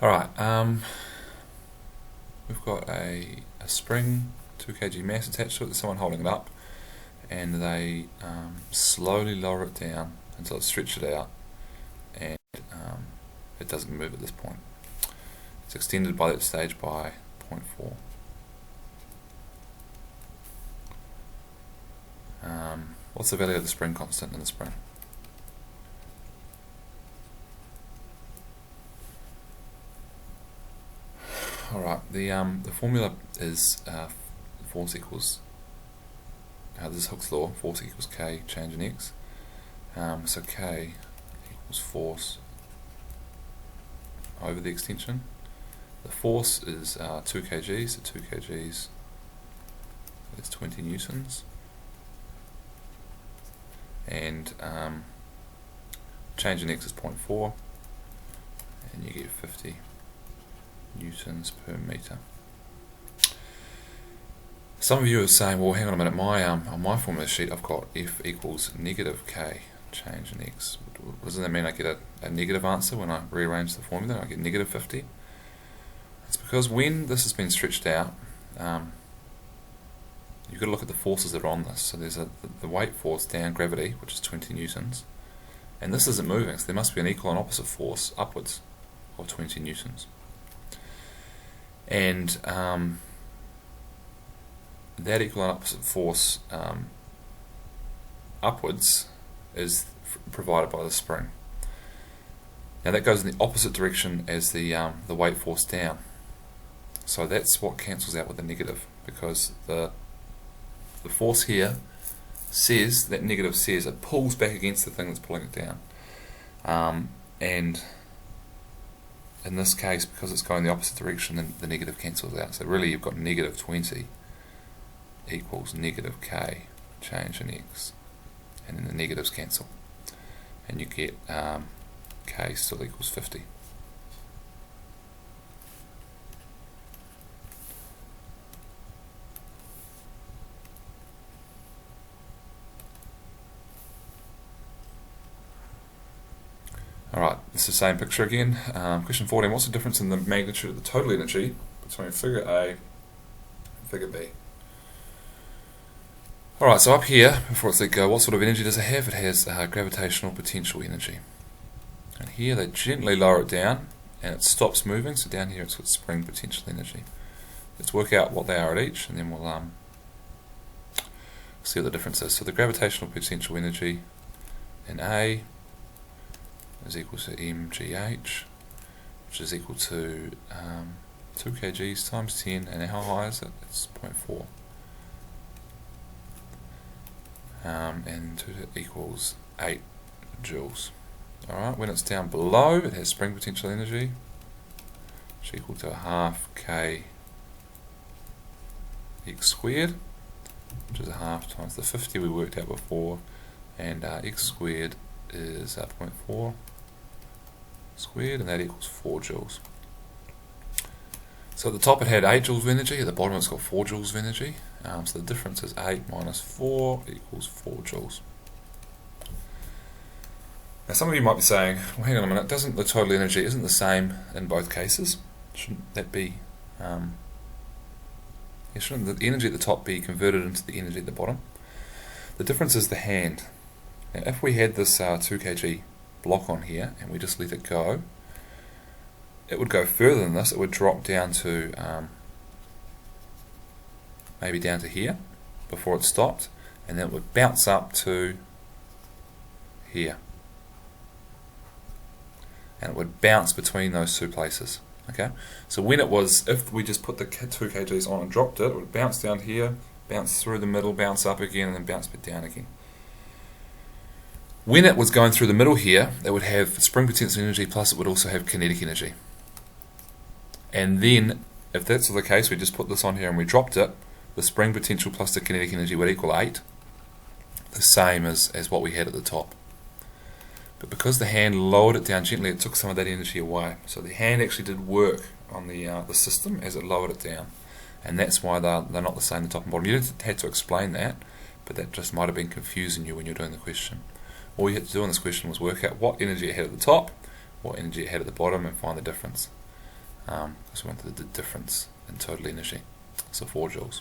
Alright, we've got a spring, 2 kg mass attached to it. There's someone holding it up, and they slowly lower it down until it's stretched out, and it doesn't move at this point. It's extended by that stage by 0.4. What's the value of the spring constant in the spring? Alright, the formula is force equals, this is Hooke's law, force equals K change in X. So K equals force over the extension. The force is 2 kg, so 2 kg is 20 newtons. And change in X is 0.4, and you get 50 newtons per meter. Some of you are saying, well, hang on a minute, on my formula sheet I've got F equals negative K change in X. Doesn't that mean I get a negative answer when I rearrange the formula? I get negative 50. It's because when this has been stretched out, you've got to look at the forces that are on this. So there's the weight force down, gravity, which is 20 newtons, and this isn't moving, so there must be an equal and opposite force upwards of 20 newtons. And that equal and opposite force upwards is provided by the spring. Now that goes in the opposite direction as the weight force down. So that's what cancels out with the negative, because the force here says, that negative says, it pulls back against the thing that's pulling it down. And in this case, because it's going the opposite direction, then the negative cancels out. So really you've got negative 20 equals negative K change in X. And then the negatives cancel. And you get K still equals 50. Alright, it's the same picture again. Question 14, what's the difference in the magnitude of the total energy between figure A and figure B? Alright, so up here, before it's let go, what sort of energy does it have? It has gravitational potential energy. And here they gently lower it down, and it stops moving, so down here it's got spring potential energy. Let's work out what they are at each, and then we'll see what the difference is. So the gravitational potential energy in A is equal to mgh, which is equal to 2 kgs times 10, and how high is it? It's 0.4. And 2 equals 8 joules. Alright, when it's down below, it has spring potential energy, which is equal to half k x squared, which is a half times the 50 we worked out before, and x squared is 0.4 squared, and that equals 4 joules. So at the top it had 8 joules of energy, at the bottom it's got 4 joules of energy. So the difference is 8 minus 4 equals 4 joules. Now some of you might be saying, well hang on a minute, doesn't the total energy isn't the same in both cases? Shouldn't that be, shouldn't the energy at the top be converted into the energy at the bottom? The difference is the hand. Now if we had this 2 kg block on here and we just let it go, it would go further than this. It would drop down to maybe down to here before it stopped, and then it would bounce up to here, and it would bounce between those two places. Okay, so when it was, if we just put the 2 kgs on and dropped it, it would bounce down here, bounce through the middle, bounce up again, and then bounce back down again. When it was going through the middle here, it would have spring potential energy, plus it would also have kinetic energy. And then, if that's the case, we just put this on here and we dropped it, the spring potential plus the kinetic energy would equal 8, the same as what we had at the top. But because the hand lowered it down gently, it took some of that energy away. So the hand actually did work on the system as it lowered it down. And that's why they're not the same, the top and bottom. You didn't have to explain that, but that just might have been confusing you when you're doing the question. All you had to do on this question was work out what energy it had at the top, what energy it had at the bottom, and find the difference. because we wanted the difference in total energy, so 4 joules.